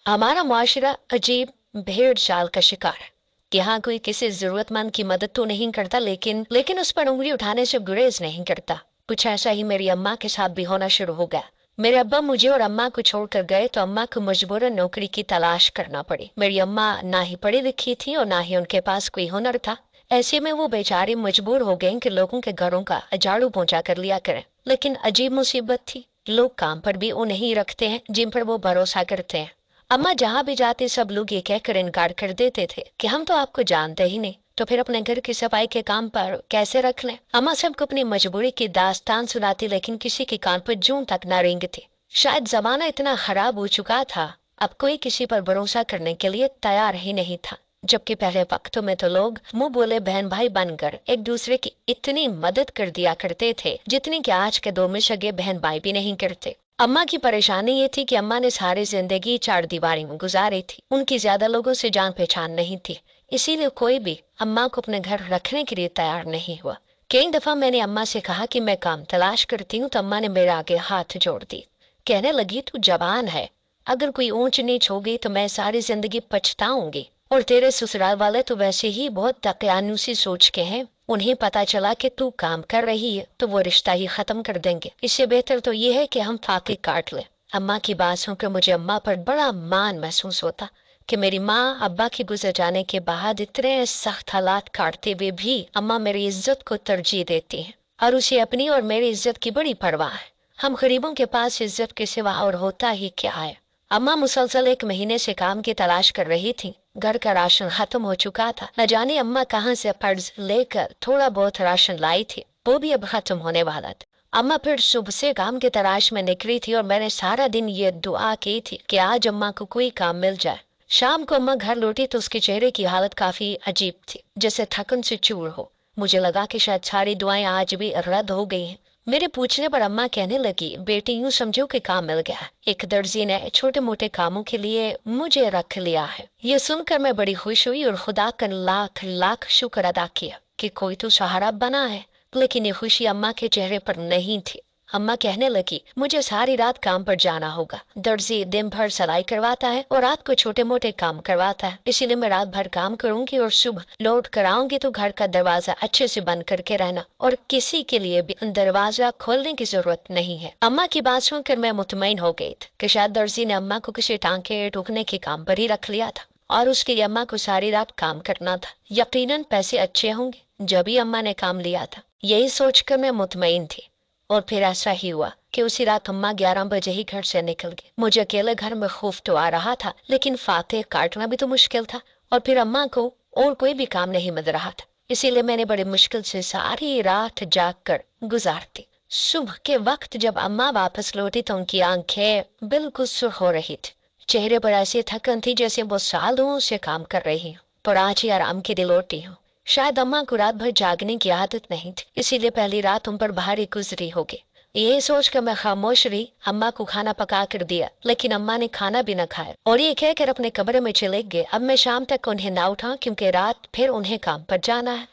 हमारा मुआशरा अजीब भेड़ चाल का शिकार है। यहाँ कोई किसी जरूरतमंद की मदद तो नहीं करता, लेकिन उस पर उंगली उठाने से गुरेज नहीं करता। कुछ ऐसा ही मेरी अम्मा के साथ भी होना शुरू हो गया। मेरे अब्बा मुझे और अम्मा को छोड़कर गए तो अम्मा को मजबूरन नौकरी की तलाश करना पड़ी। मेरी अम्मा ना ही पढ़ी लिखी थी और ना ही उनके पास कोई हुनर था। ऐसे में वो बेचारी मजबूर हो गई कि लोगों के घरों का झाड़ू पहुंचा कर लिया करें। लेकिन अजीब मुसीबत थी, लोग काम पर भी उन्हें ही रखते हैं जिन पर वो भरोसा करते हैं। अम्मा जहाँ भी जाते सब लोग ये कहकर इनकार कर देते थे कि हम तो आपको जानते ही नहीं, तो फिर अपने घर की सफाई के काम पर कैसे रख लें। अम्मा सबको अपनी मजबूरी की दास्तान सुनाती, लेकिन किसी के कान पर जूं तक न रेंगती। शायद जमाना इतना खराब हो चुका था, अब कोई किसी पर भरोसा करने के लिए तैयार ही नहीं था। जबकि पहले वक्तों में तो लोग मुंह बोले बहन भाई बनकर एक दूसरे की इतनी मदद कर दिया करते थे जितनी कि आज के दौर में सगे बहन भाई भी नहीं करते। अम्मा की परेशानी ये थी कि अम्मा ने सारी जिंदगी चार दीवारी में गुजारी थी। उनकी ज्यादा लोगों से जान पहचान नहीं थी, इसीलिए कोई भी अम्मा को अपने घर रखने के लिए तैयार नहीं हुआ। कई दफा मैंने अम्मा से कहा कि मैं काम तलाश करती हूँ तो अम्मा ने मेरे आगे हाथ जोड़ दी। कहने लगी तू जवान है, अगर कोई ऊंच नीच हो गई तो मैं सारी जिंदगी पछताऊंगी। और तेरे ससुराल वाले तो वैसे ही बहुत दकियानुसी सोच के हैं, उन्हें पता चला कि तू काम कर रही है तो वो रिश्ता ही खत्म कर देंगे। इससे बेहतर तो ये है कि हम फाके काट लें। अम्मा की बात सुनकर मुझे अम्मा पर बड़ा मान महसूस होता कि मेरी माँ अब्बा के गुजर जाने के बाद इतने सख्त हालात काटते हुए भी अम्मा मेरी इज्जत को तरजीह देती है और उसे अपनी और मेरी इज्जत की बड़ी परवाह है। हम गरीबों के पास इज्जत के सिवा और होता ही क्या है। अम्मा मुसलसल एक महीने से काम की तलाश कर रही थी। घर का राशन खत्म हो चुका था। न जाने अम्मा कहाँ से कर्ज लेकर थोड़ा बहुत राशन लाई थी, वो भी अब खत्म होने वाला था। अम्मा फिर सुबह से काम की तलाश में निकली थी और मैंने सारा दिन ये दुआ की थी कि आज अम्मा को कोई काम मिल जाए। शाम को अम्मा घर लौटी तो उसके चेहरे की हालत काफी अजीब थी, जैसे थकन से चूर हो। मुझे लगा कि शायद सारी दुआएं आज भी रद्द हो गई हैं। मेरे पूछने पर अम्मा कहने लगी बेटी यूं समझो कि काम मिल गया। एक दर्जी ने छोटे मोटे कामों के लिए मुझे रख लिया है। ये सुनकर मैं बड़ी खुश हुई और खुदा का लाख लाख शुक्र अदा किया कि कोई तो सहारा बना है। लेकिन ये खुशी अम्मा के चेहरे पर नहीं थी। अम्मा कहने लगी मुझे सारी रात काम पर जाना होगा। दर्जी दिन भर सिलाई करवाता है और रात को छोटे मोटे काम करवाता है, इसीलिए मैं रात भर काम करूंगी और सुबह लौट कर आऊंगी तो घर का दरवाजा अच्छे से बंद करके रहना और किसी के लिए भी दरवाजा खोलने की जरूरत नहीं है। अम्मा की बात सुनकर मैं मुतमईन हो गई थी कि शायद दर्जी ने अम्मा को किसी टांके टूकने के काम पर ही रख लिया था और उसकी अम्मा को सारी रात काम करना था। यकीनन पैसे अच्छे होंगे, जब ही अम्मा ने काम लिया था। यही सोचकर मैं मुतमईन थी। और फिर ऐसा ही हुआ कि उसी रात अम्मा 11 बजे ही घर से निकल गई। मुझे अकेले घर में खौफ तो आ रहा था, लेकिन फाते काटना भी तो मुश्किल था और फिर अम्मा को और कोई भी काम नहीं मिल रहा था। इसीलिए मैंने बड़ी मुश्किल से सारी रात जाग कर गुजारती। सुबह के वक्त जब अम्मा वापस लौटी तो उनकी आंखें बिल्कुल सुर्ख हो रही थी। चेहरे पर ऐसी थकन थी जैसे वो सालों से काम कर रही हूँ, पर आज ही आराम के लिए लौटी हूँ। शायद अम्मा को रात भर जागने की आदत नहीं थी, इसीलिए पहली रात उन पर भारी गुजरी होगी। ये सोचकर मैं खामोश रही। अम्मा को खाना पका कर दिया, लेकिन अम्मा ने खाना भी न खाया और ये कहकर अपने कमरे में चले गए अब मैं शाम तक उन्हें ना उठा, क्योंकि रात फिर उन्हें काम पर जाना है।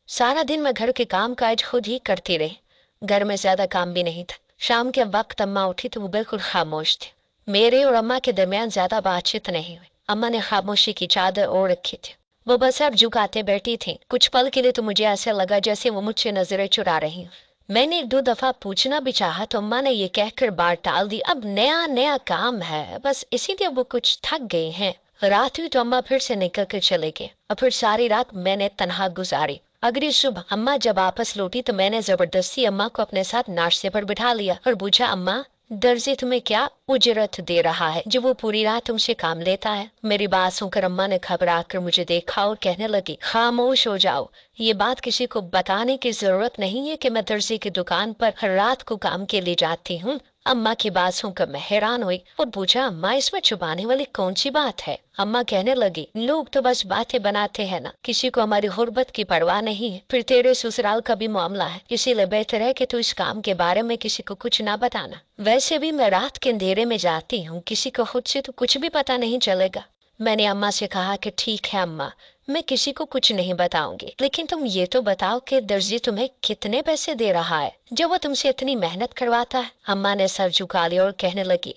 सारा दिन मैं घर के काम काज खुद ही करती रही। घर में ज्यादा काम भी नहीं था। शाम के वक्त अम्मा उठी तो वो बिल्कुल खामोश थी। मेरे और अम्मा के दरमियान ज्यादा बातचीत नहीं हुई। अम्मा ने खामोशी की चादर ओढ़ रखी थी। वो बस अब झुकाते बैठी थी। कुछ पल के लिए तो मुझे ऐसा लगा जैसे वो मुझसे नजरें चुरा रही हूँ। मैंने एक दो दफा पूछना भी चाहा तो अम्मा ने ये कहकर बात टाल दी अब नया नया काम है, बस इसीलिए वो कुछ थक गए हैं। रात हुई तो अम्मा फिर से निकल कर चले गए और फिर सारी रात मैंने तनहा गुजारी। अगली सुबह अम्मा जब वापस लौटी तो मैंने जबरदस्ती अम्मा को अपने साथ नाश्ते पर बिठा लिया और पूछा अम्मा दर्जी तुम्हें क्या उजरत दे रहा है जो वो पूरी रात तुमसे काम लेता है। मेरी बात सुनकर अम्मा ने घबरा कर मुझे देखा और कहने लगी खामोश हो जाओ, ये बात किसी को बताने की जरूरत नहीं है कि मैं दर्जी की दुकान पर हर रात को काम के लिए जाती हूँ। अम्मा की बात सुनकर मैं हैरान हुई और पूछा अम्मा इसमें छुपाने वाली कौन सी बात है। अम्मा कहने लगी लोग तो बस बातें बनाते हैं ना, किसी को हमारी गुर्बत की परवाह नहीं है। फिर तेरे ससुराल का भी मामला है, इसीलिए बेहतर है कि तू इस काम के बारे में किसी को कुछ ना बताना। वैसे भी मैं रात के अंधेरे में जाती हूँ, किसी को खुद से तो कुछ भी पता नहीं चलेगा। मैंने अम्मा से कहा कि ठीक है अम्मा, मैं किसी को कुछ नहीं बताऊंगी, लेकिन तुम ये तो बताओ कि दर्जी तुम्हें कितने पैसे दे रहा है जब वो तुमसे इतनी मेहनत करवाता है। अम्मा ने सर झुका लिया और कहने लगी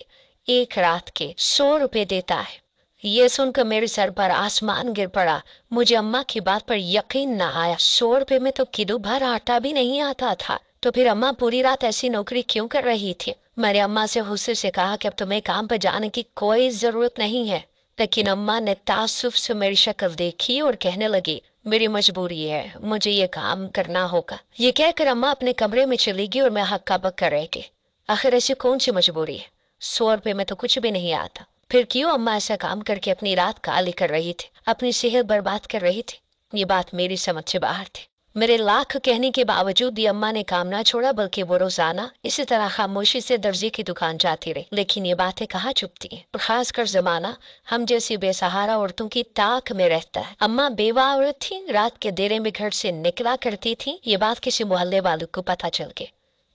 एक रात के 100 रुपए देता है। ये सुनकर मेरे सर पर आसमान गिर पड़ा। मुझे अम्मा की बात पर यकीन न आया। 100 रुपए में तो किलो भर आटा भी नहीं आता था, तो फिर अम्मा पूरी रात ऐसी नौकरी क्यों कर रही थी। मैंने अम्मा से गुस्से से कहा कि अब तुम्हें काम पर जाने की कोई जरूरत नहीं है, लेकिन अम्मा ने तासुफ से मेरी शक्ल देखी और कहने लगी, मेरी मजबूरी है, मुझे ये काम करना होगा। ये कहकर अम्मा अपने कमरे में चली गई और मैं हक्का बक्का रह गई। आखिर ऐसी कौन सी मजबूरी है, 100 रुपए में तो कुछ भी नहीं आता। फिर क्यों अम्मा ऐसा काम करके अपनी रात काली कर रही थी, अपनी सेहत बर्बाद कर रही थी। ये बात मेरी समझ से बाहर थी। मेरे लाख कहने के बावजूद भी अम्मा ने काम ना छोड़ा, बल्कि वो रोजाना इसी तरह खामोशी से दर्जी की दुकान जाती रही। लेकिन ये बातें कहाँ चुपती हैं, और खासकर जमाना हम जैसी बेसहारा औरतों की ताक में रहता है। अम्मा बेवा औरत थी, रात के देरे में घर से निकला करती थी। ये बात किसी मोहल्ले वालों को पता चल गई।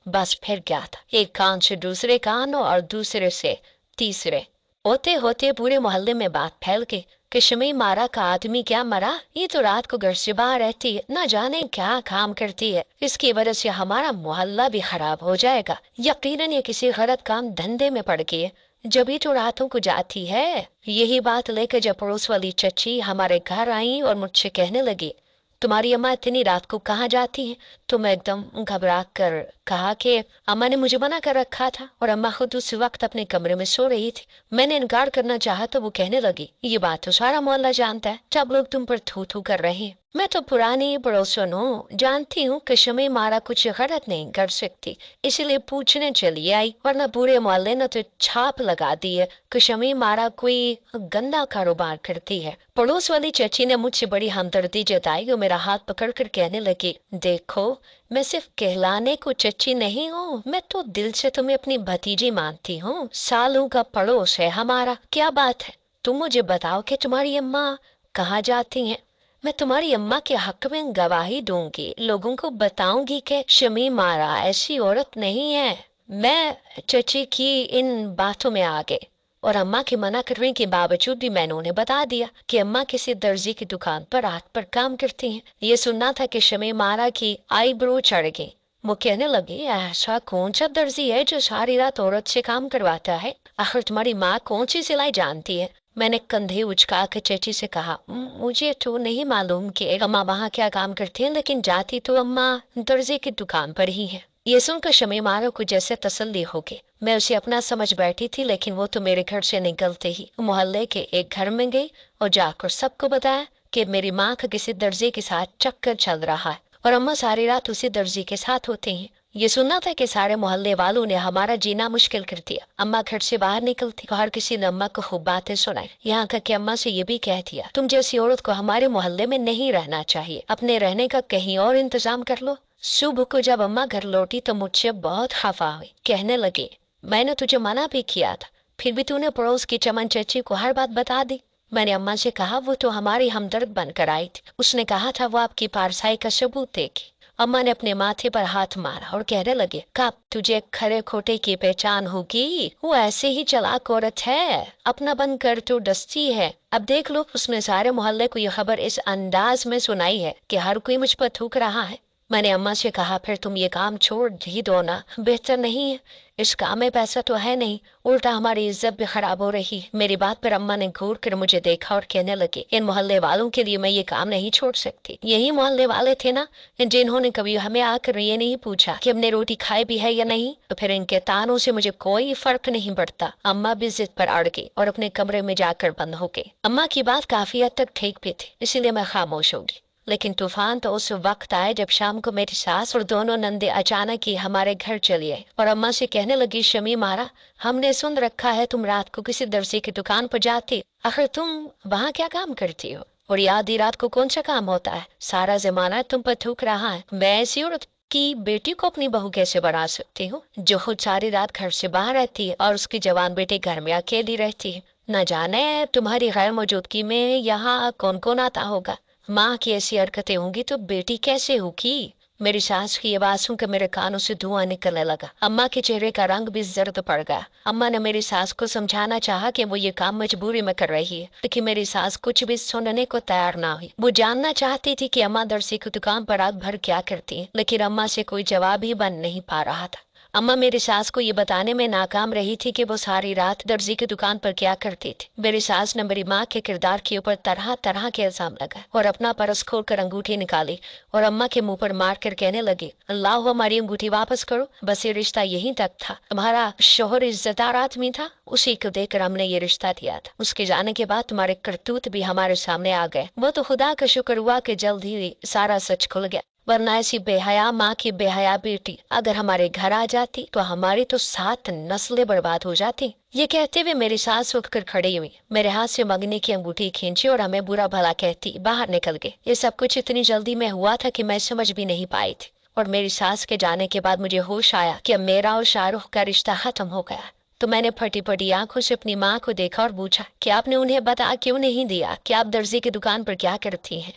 बस फिर क्या था, एक कान से दूसरे कान और दूसरे से तीसरे, होते होते पूरे मोहल्ले में बात फैल गई कि शमी मारा का आदमी क्या मरा, ये तो रात को घर से बाहर रहती है, न जाने क्या काम करती है, इसकी वजह से हमारा मोहल्ला भी खराब हो जाएगा। यकीनन ये किसी गलत काम धंधे में पड़ गई है, जब तो रातों को जाती है। यही बात लेकर जब पड़ोस वाली चची हमारे घर आई और मुझसे कहने लगी, तुम्हारी अम्मा इतनी रात को कहाँ जाती है, तो मैं एकदम घबरा कर कहा कि अम्मा ने मुझे मना कर रखा था और अम्मा खुद उस वक्त अपने कमरे में सो रही थी। मैंने इनकार करना चाहा तो वो कहने लगी, ये बात तो सारा मोहल्ला जानता है, सब लोग तुम पर थू थू कर रहे हैं। मैं तो पुरानी पड़ोसन हूँ, जानती हूँ कि शमी मारा कुछ गलत नहीं कर सकती, इसीलिए पूछने चली आई, वरना पूरे मोहल्ले ने तो छाप लगा दी है कि शमी मारा कोई गंदा कारोबार करती है। पड़ोस वाली चाची ने मुझसे बड़ी हमदर्दी जताई और मेरा हाथ पकड़ कर कहने लगी, देखो मैं सिर्फ कहलाने को चच्ची नहीं हूँ, मैं तो दिल से तुम्हें अपनी भतीजी मानती हूँ। सालों का पड़ोस है हमारा, क्या बात है। तुम मुझे बताओ कि तुम्हारी अम्मा कहाँ जाती हैं, मैं तुम्हारी अम्मा के हक में गवाही दूंगी, लोगों को बताऊंगी कि शमी मारा ऐसी औरत नहीं है। मैं चची की इन बातों में आ गई और अम्मा के मना करने के बावजूद भी मैंने उन्हें बता दिया कि अम्मा किसी दर्जी की दुकान पर रात पर काम करती हैं। ये सुनना था कि शमी मारा की आईब्रो चढ़ गई। वो कहने लगी, ऐसा कौन सा दर्जी है जो सारी रात औरत से काम करवाता है, आखिर तुम्हारी माँ कौन सी सिलाई जानती है। मैंने कंधे उचका कर चची से कहा, मुझे तो नहीं मालूम कि अम्मा वहाँ क्या काम करती है, लेकिन जाती तो अम्मा दर्जी की दुकान पर ही है। ये सुनकर शमी मारा को जैसे तसल्ली हो गई। मैं उसे अपना समझ बैठी थी, लेकिन वो तो मेरे घर से निकलते ही मोहल्ले के एक घर में गई और जाकर सबको बताया कि मेरी माँ का किसी दर्जी के साथ चक्कर चल रहा है और अम्मा सारी रात उसी दर्जी के साथ होती हैं। ये सुनना था कि सारे मोहल्ले वालों ने हमारा जीना मुश्किल कर दिया। अम्मा घर से बाहर निकलती तो हर किसी ने अम्मा को खूब बातें सुनाई, यहाँ तक कि अम्मा से ये भी कह दिया, तुम जैसी औरत को हमारे मोहल्ले में नहीं रहना चाहिए, अपने रहने का कहीं और इंतजाम कर लो। सुबह को जब अम्मा घर लौटी तो मुझसे बहुत खफा हुई, कहने लगी, मैंने तुझे मना भी किया था, फिर भी तूने पड़ोस की चमन चची को हर बात बता दी। मैंने अम्मा से कहा, वो तो हमारी हमदर्द बनकर आई थी, उसने कहा था वो आपकी पारसाई का सबूत देगी। अम्मा ने अपने माथे पर हाथ मारा और कहने लगे, कब तुझे खरे खोटे की पहचान होगी, वो ऐसे ही चालाक औरत है, अपना बन कर तो डसती है। अब देख लो, उसने सारे मोहल्ले को यह खबर इस अंदाज में सुनाई है कि हर कोई मुझ पर थूक रहा है। मैंने अम्मा से कहा, फिर तुम ये काम छोड़ ही दो ना, बेहतर नहीं है, इस काम में पैसा तो है नहीं, उल्टा हमारी इज्जत भी खराब हो रही है। मेरी बात पर अम्मा ने घूर कर मुझे देखा और कहने लगी, इन मोहल्ले वालों के लिए मैं ये काम नहीं छोड़ सकती। यही मोहल्ले वाले थे ना जिन्होंने कभी हमें आकर ये नहीं पूछा कि हमने रोटी खाई भी है या नहीं, तो फिर इनके तानों से मुझे कोई फर्क नहीं पड़ता। अम्मा भी जिद पर अड़ गई और अपने कमरे में जाकर बंद हो गई। अम्मा की बात काफी हद तक ठीक भी थी, इसीलिए मैं खामोश हो गई। लेकिन तूफान तो उस वक्त आए जब शाम को मेरी सास और दोनों नंदे अचानक ही हमारे घर चली आई और अम्मा से कहने लगी, शमी मारा, हमने सुन रखा है तुम रात को किसी दर्जी की दुकान पर जाती, आखिर तुम वहाँ क्या काम करती हो, और ये आधी रात को कौन सा काम होता है, सारा जमाना तुम पर थूक रहा है। मैं ऐसी औरत की बेटी को अपनी बहू कैसे बना सकती हूँ जो खुद सारी रात घर से बाहर रहती है और उसकी जवान बेटी घर में अकेली रहती है। न जाने तुम्हारी गैर मौजूदगी में यहाँ कौन कौन आता होगा। माँ की ऐसी हरकतें होंगी तो बेटी कैसे होगी। मेरी सास की ये बात सुनकर मेरे कानों से धुआं निकलने लगा। अम्मा के चेहरे का रंग भी जर्द पड़ गया। अम्मा ने मेरी सास को समझाना चाहा कि वो ये काम मजबूरी में कर रही है, लेकिन मेरी सास कुछ भी सुनने को तैयार ना हुई। वो जानना चाहती थी कि अम्मा दर्जी की दुकान पर रात भर क्या करती है, लेकिन अम्मा से कोई जवाब ही बन नहीं पा रहा था। अम्मा मेरी सास को ये बताने में नाकाम रही थी कि वो सारी रात दर्जी की दुकान पर क्या करती थी। मेरी सास ने मेरी माँ के किरदार के ऊपर तरह तरह के इल्जाम लगा और अपना पर्स खोल कर अंगूठी निकाली और अम्मा के मुंह पर मार कर कहने लगी, अल्लाह हमारी अंगूठी वापस करो। बस ये रिश्ता यहीं तक था। तुम्हारा शोहर इज्जतदार आदमी था, उसी को देकर हमने ये रिश्ता दिया था। उसके जाने के बाद तुम्हारे करतूत भी हमारे सामने आ गए। वो तो खुदा का शुक्र हुआ कि जल्द ही सारा सच खुल गया, वरना ऐसी बेहया माँ की बेहया बेटी अगर हमारे घर आ जाती तो हमारी तो 7 नस्लें बर्बाद हो जाती। ये कहते हुए मेरी सास उठकर खड़ी हुई, मेरे हाथ से मंगनी की अंगूठी खींची और हमें बुरा भला कहती बाहर निकल गए। ये सब कुछ इतनी जल्दी में हुआ था कि मैं समझ भी नहीं पाई थी। और मेरी सास के जाने के बाद मुझे होश आया कि अब मेरा और शाहरुख का रिश्ता खत्म हो गया। तो मैंने फटी फटी आंखों से अपनी माँ को देखा और पूछा कि आपने उन्हें बता क्यों नहीं दिया कि आप दर्जी की दुकान पर क्या करती हैं।